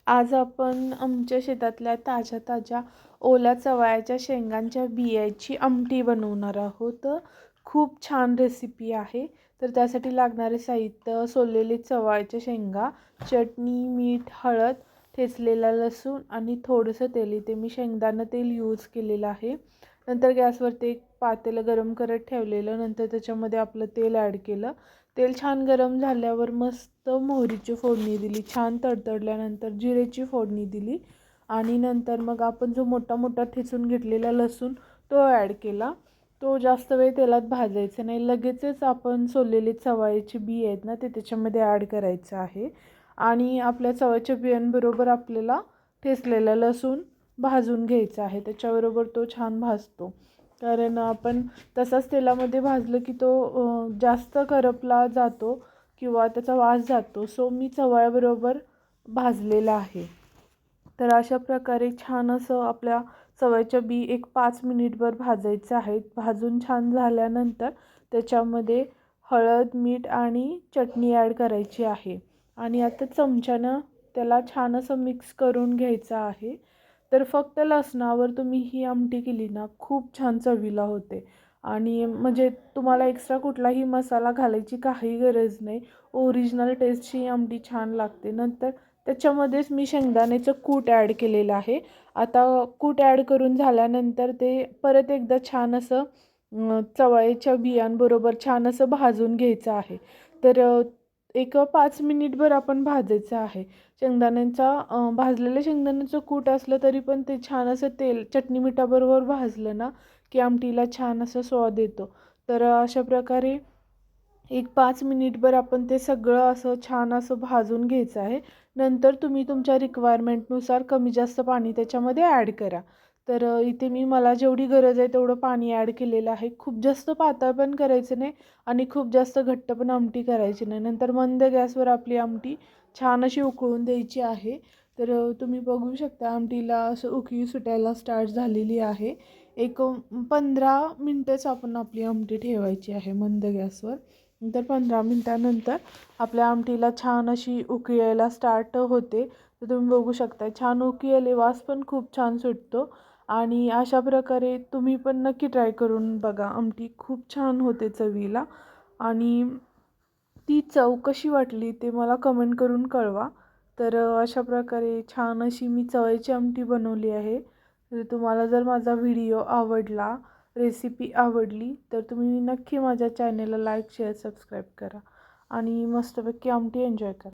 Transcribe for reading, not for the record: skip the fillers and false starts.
आज आपण आमच्या शेतातल्या ताज्या ताज्या ओल्या चवळ्याच्या शेंगांच्या बियाची आमटी बनवणार आहोत। खूप छान रेसिपी आहे। तर त्यासाठी लागणारे साहित्य: सोललेले चवळ्याच्या शेंगा, चटणी, मीठ, हळद, ठेचलेला लसूण आणि थोडंसं तेल। इथे मी शेंगदाणा तेल यूज केलेलं आहे। नंतर गॅसवरती एक पातेलं गरम करत ठेवलेलं, नंतर त्याच्यामध्ये आपलं तेल ॲड केलं। तेल छान गरम झाल्यावर मस्त मोहरीची फोडणी दिली, छान तडतडल्यानंतर जिरेची फोडणी दिली आणि नंतर मग आपण जो मोठा मोठा ठेचून घेतलेला लसूण तो ॲड केला। तो जास्त वेळ तेलात भाजायचा नाही, लगेचच आपण सोललेली चवळ्याची बी आहेत ना ते त्याच्यामध्ये ॲड करायचं आहे आणि आपल्या चवळ्याच्या बियांबरोबर आपल्याला ठेचलेला लसूण भाजून घ्यायचा आहे, त्याच्याबरोबर तो छान भाजतो। कारण आपण तसाच तेलामध्ये भाजलं की तो जास्त करपला जातो किंवा त्याचा वास जातो। सो मी चवळ्याबरोबर भाजलेला आहे। तर अशा प्रकारे छान असं आपल्या चवळ्याच्या बी एक 5 मिनिटभर भाजायचं आहे। भाजून छान झाल्यानंतर त्याच्यामध्ये हळद, मीठ आणि चटणी ॲड करायची आहे आणि आता चमच्यानं त्याला छान असं मिक्स करून घ्यायचं आहे। तर फक्त लसणावर तुम्ही ही आमटी केली ना खूप छान चवीला होते आणि म्हणजे तुम्हाला एक्स्ट्रा कुठलाही मसाला घालायची काही गरज नाही। ओरिजिनल टेस्टची ही आमटी छान लागते। नंतर त्याच्यामध्येच मी शेंगदाण्याचं कूट ॲड केलेलं आहे। आता कूट ॲड करून झाल्यानंतर ते परत एकदा छान असं चवळ्याच्या बियांबरोबर छान असं भाजून घ्यायचं आहे। तर एक 5 मिनिटभर आपण भाजायचं आहे। भाजलेल्या शेंगदाण्याचं कूट असलं तरी पण ते छान असं तेल चटणी मिठाबरोबर भाजलं ना की आमटीला छान असा स्वाद येतो। तर अशा प्रकारे एक 5 मिनिटभर आपण ते सगळं असं छान असं भाजून घ्यायचं आहे। नंतर तुम्ही तुमच्या रिक्वायरमेंटनुसार कमी जास्त पाणी त्याच्यामध्ये ॲड करा। तर इथे मी मला जेवढी गरज आहे तेवढं पाणी ॲड केलेलं आहे। खूप जास्त पातळ पण करायचं नाही आणि खूप जास्त घट्ट पण आमटी करायची नाही। नंतर मंद गॅसवर आपली आमटी छान अशी उकळून द्यायची आहे। तर तुम्ही बघू शकता आमटीला असं उकळी सुटायला स्टार्ट झालेली आहे। एक 15 मिनटंच आपण आपली आमटी ठेवायची आहे मंद गॅसवर। नंतर 15 मिनटानंतर आपल्या आमटीला छान अशी उकळी यायला स्टार्ट होते। तर तुम्ही बघू शकता छान उकळी आली, वास पण खूप छान सुटतो आणि अशा प्रकारे तुम्ही पण नक्की ट्राय करून बघा। आमटी खूप छान होते चवीला आणि ती चव कशी वाटली ते मला कमेंट करून कळवा। तर अशा प्रकारे छान अशी मी चवळ्याची आमटी बनवली आहे। तर तुम्हाला जर माझा व्हिडिओ आवडला, रेसिपी आवडली तर तुम्ही नक्की माझ्या चॅनेलला लाईक, शेअर, सबस्क्राईब करा आणि मस्तपैकी आमटी एन्जॉय करा।